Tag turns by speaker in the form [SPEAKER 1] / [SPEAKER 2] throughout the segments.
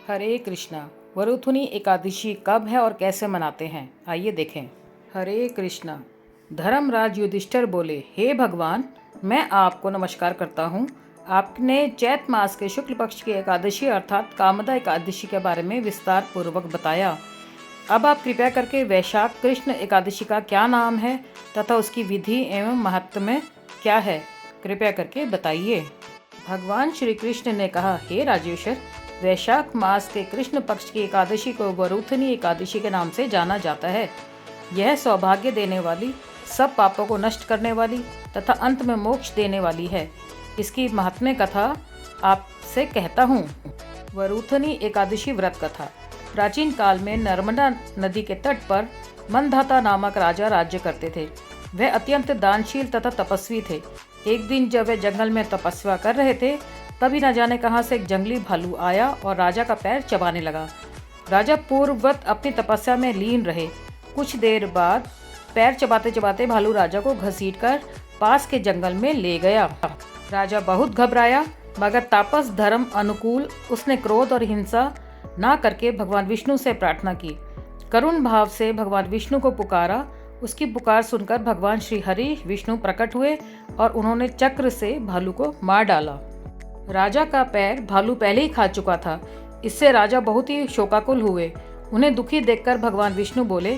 [SPEAKER 1] हरे कृष्णा। वरुथुनी एकादशी कब है और कैसे मनाते हैं, आइए देखें। हरे कृष्णा। धर्मराज युधिष्ठिर बोले, हे भगवान, मैं आपको नमस्कार करता हूँ। आपने चैत मास के शुक्ल पक्ष की एकादशी अर्थात कामदा एकादशी के बारे में विस्तार पूर्वक बताया। अब आप कृपया करके वैशाख कृष्ण एकादशी का क्या नाम है तथा उसकी विधि एवं महत्व क्या है, कृपया करके बताइए। भगवान श्री कृष्ण ने कहा, हे राजेश्वर, वैशाख मास के कृष्ण पक्ष की एकादशी को वरुथनी एकादशी के नाम से जाना जाता है। यह सौभाग्य देने वाली, सब पापों को नष्ट करने वाली तथा अंत में मोक्ष देने वाली है। इसकी महात्म्य कथा आपसे कहता हूँ। वरुथनी एकादशी व्रत कथा। प्राचीन काल में नर्मदा नदी के तट पर मंधाता नामक राजा राज्य करते थे। वह अत्यंत दानशील तथा तपस्वी थे। एक दिन जब वे जंगल में तपस्या कर रहे थे, तभी न जाने कहां से एक जंगली भालू आया और राजा का पैर चबाने लगा। राजा पूर्ववत अपनी तपस्या में लीन रहे। कुछ देर बाद पैर चबाते चबाते भालू राजा को घसीटकर पास के जंगल में ले गया। राजा बहुत घबराया, मगर तापस धर्म अनुकूल उसने क्रोध और हिंसा ना करके भगवान विष्णु से प्रार्थना की। करुण भाव से भगवान विष्णु को पुकारा। उसकी पुकार सुनकर भगवान श्री हरि विष्णु प्रकट हुए और उन्होंने चक्र से भालू को मार डाला। राजा का पैर भालू पहले ही खा चुका था। इससे राजा बहुत ही शोकाकुल हुए। उन्हें दुखी देखकर भगवान विष्णु बोले,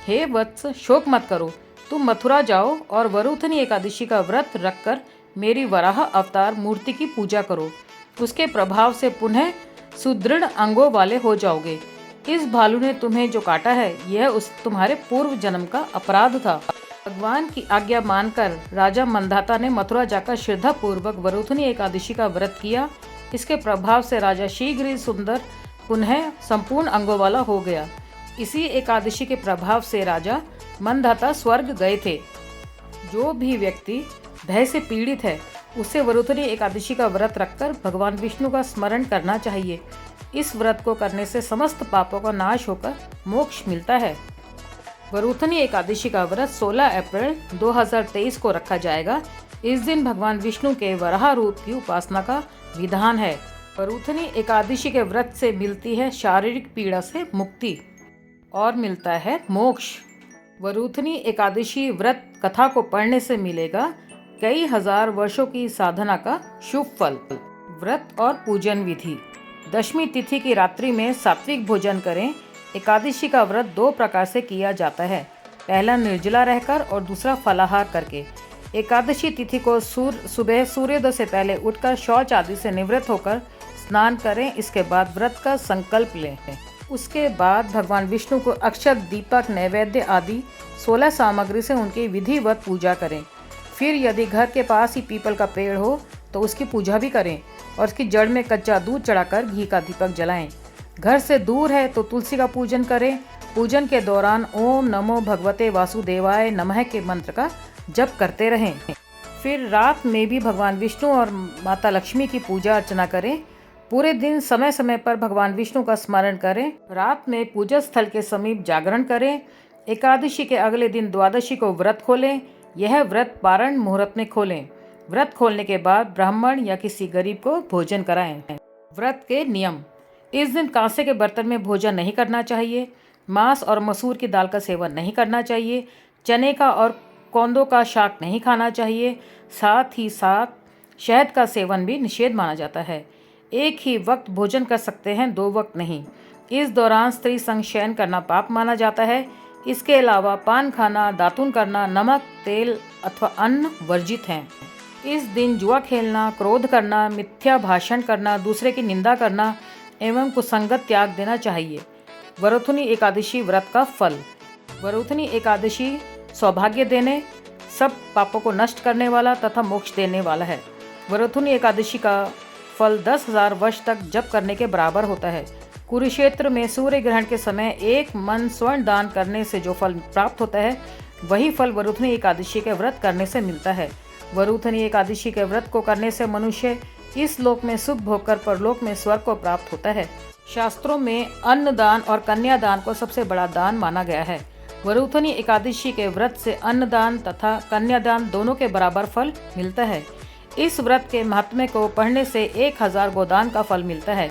[SPEAKER 1] हे वत्स, शोक मत करो। तुम मथुरा जाओ और वरुथनी एकादशी का व्रत रखकर मेरी वराह अवतार मूर्ति की पूजा करो। उसके प्रभाव से पुनः सुदृढ़ अंगों वाले हो जाओगे। इस भालू ने तुम्हें जो काटा है, यह उस तुम्हारे पूर्व जन्म का अपराध था। भगवान की आज्ञा मानकर राजा मंधाता ने मथुरा जाकर श्रद्धा पूर्वक वरुथनी एकादशी का व्रत किया। इसके प्रभाव से राजा शीघ्र ही सुंदर पुनः संपूर्ण अंगों वाला हो गया। इसी एकादशी के प्रभाव से राजा मंधाता स्वर्ग गए थे। जो भी व्यक्ति भय से पीड़ित है, उसे वरुथनी एकादशी का व्रत रखकर भगवान विष्णु का स्मरण करना चाहिए। इस व्रत को करने से समस्त पापों का नाश होकर मोक्ष मिलता है। वरुथनी एकादशी का व्रत 16 अप्रैल 2023 को रखा जाएगा। इस दिन भगवान विष्णु के वराह रूप की उपासना का विधान है। वरुथनी एकादशी के व्रत से मिलती है शारीरिक पीड़ा से मुक्ति और मिलता है मोक्ष। वरुथनी एकादशी व्रत कथा को पढ़ने से मिलेगा कई हजार वर्षों की साधना का शुभ फल। व्रत और पूजन विधि। दशमी तिथि की रात्रि में सात्विक भोजन करें। एकादशी का व्रत 2 प्रकार से किया जाता है, पहला निर्जला रहकर और दूसरा फलाहार करके। एकादशी तिथि को सुबह सूर्योदय से पहले उठकर शौच आदि से निवृत्त होकर स्नान करें। इसके बाद व्रत का संकल्प लें। उसके बाद भगवान विष्णु को अक्षत, दीपक, नैवेद्य आदि 16 सामग्री से उनकी विधिवत पूजा करें। फिर यदि घर के पास ही पीपल का पेड़ हो तो उसकी पूजा भी करें और उसकी जड़ में कच्चा दूध चढ़ाकर घी का दीपक जलाएं। घर से दूर है तो तुलसी का पूजन करें। पूजन के दौरान ओम नमो भगवते वासुदेवाय नमः के मंत्र का जप करते रहें। फिर रात में भी भगवान विष्णु और माता लक्ष्मी की पूजा अर्चना करें। पूरे दिन समय समय पर भगवान विष्णु का स्मरण करें। रात में पूजा स्थल के समीप जागरण करें। एकादशी के अगले दिन द्वादशी को व्रत खोलें। यह व्रत पारण मुहूर्त में खोलें। व्रत खोलने के बाद ब्राह्मण या किसी गरीब को भोजन कराएं। व्रत के नियम। इस दिन कांसे के बर्तन में भोजन नहीं करना चाहिए। मांस और मसूर की दाल का सेवन नहीं करना चाहिए। चने का और कौंदों का शाक नहीं खाना चाहिए। साथ ही साथ शहद का सेवन भी निषेध माना जाता है। एक ही वक्त भोजन कर सकते हैं, 2 वक्त नहीं। इस दौरान स्त्री संग शयन करना पाप माना जाता है। इसके अलावा पान खाना, दातून करना, नमक, तेल अथवा अन्न वर्जित हैं। इस दिन जुआ खेलना, क्रोध करना, मिथ्या भाषण करना, दूसरे की निंदा करना एवं कुसंगत त्याग देना चाहिए। वरुथनी एकादशी व्रत का फल। वरुथनी एकादशी सौभाग्य देने, सब पापों को नष्ट करने वाला तथा मोक्ष देने वाला है। वरुथनी एकादशी का फल 10,000 वर्ष तक जप करने के बराबर होता है। कुरुक्षेत्र में सूर्य ग्रहण के समय 1 मन स्वर्ण दान करने से जो फल प्राप्त होता है, वही फल वरुथनी एकादशी के व्रत करने से मिलता है। वरुथनी एकादशी के व्रत को करने से मनुष्य इस लोक में सुख भोगकर परलोक में स्वर्ग को प्राप्त होता है। शास्त्रों में अन्न दान और कन्यादान को सबसे बड़ा दान माना गया है। वरुथनी एकादशी के व्रत से अन्नदान तथा कन्यादान दोनों के बराबर फल मिलता है। इस व्रत के महात्म्य को पढ़ने से 1000 गोदान का फल मिलता है।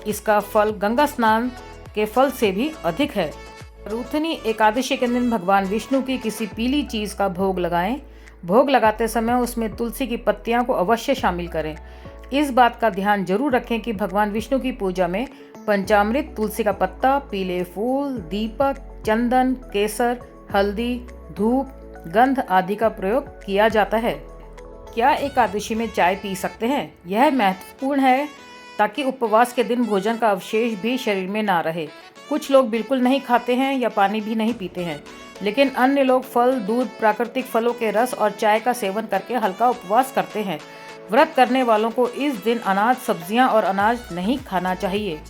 [SPEAKER 1] इसका फल गंगा स्नान के फल से भी अधिक है। वरुथनी एकादशी के दिन भगवान विष्णु की किसी पीली चीज का भोग लगाएं। भोग लगाते समय उसमें तुलसी की पत्तियां को अवश्य शामिल करें। इस बात का ध्यान जरूर रखें कि भगवान विष्णु की पूजा में पंचामृत, तुलसी का पत्ता, पीले फूल, दीपक, चंदन, केसर, हल्दी, धूप, गंध आदि का प्रयोग किया जाता है। क्या एकादशी में चाय पी सकते हैं? यह महत्वपूर्ण है ताकि उपवास के दिन भोजन का अवशेष भी शरीर में ना रहे। कुछ लोग बिल्कुल नहीं खाते हैं या पानी भी नहीं पीते हैं, लेकिन अन्य लोग फल, दूध, प्राकृतिक फलों के रस और चाय का सेवन करके हल्का उपवास करते हैं। व्रत करने वालों को इस दिन अनाज, सब्जियां और अनाज नहीं खाना चाहिए।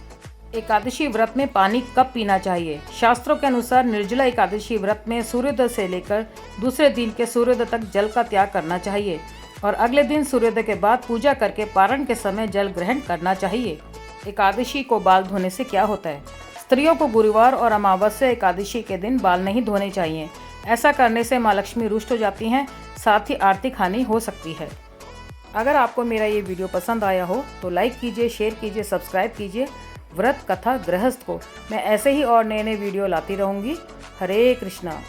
[SPEAKER 1] एकादशी व्रत में पानी कब पीना चाहिए? शास्त्रों के अनुसार निर्जला एकादशी व्रत में सूर्योदय से लेकर दूसरे दिन के सूर्योदय तक जल का त्याग करना चाहिए और अगले दिन सूर्योदय के बाद पूजा करके पारण के समय जल ग्रहण करना चाहिए। एकादशी को बाल धोने से क्या होता है? स्त्रियों को गुरुवार और अमावस्या एकादशी के दिन बाल नहीं धोने चाहिए। ऐसा करने से माँ लक्ष्मी रुष्ट हो जाती हैं, साथ ही आर्थिक हानि हो सकती है। अगर आपको मेरा ये वीडियो पसंद आया हो तो लाइक कीजिए, शेयर कीजिए, सब्सक्राइब कीजिए। व्रत कथा गृहस्थ को मैं ऐसे ही और नए नए वीडियो लाती रहूँगी। हरे कृष्णा।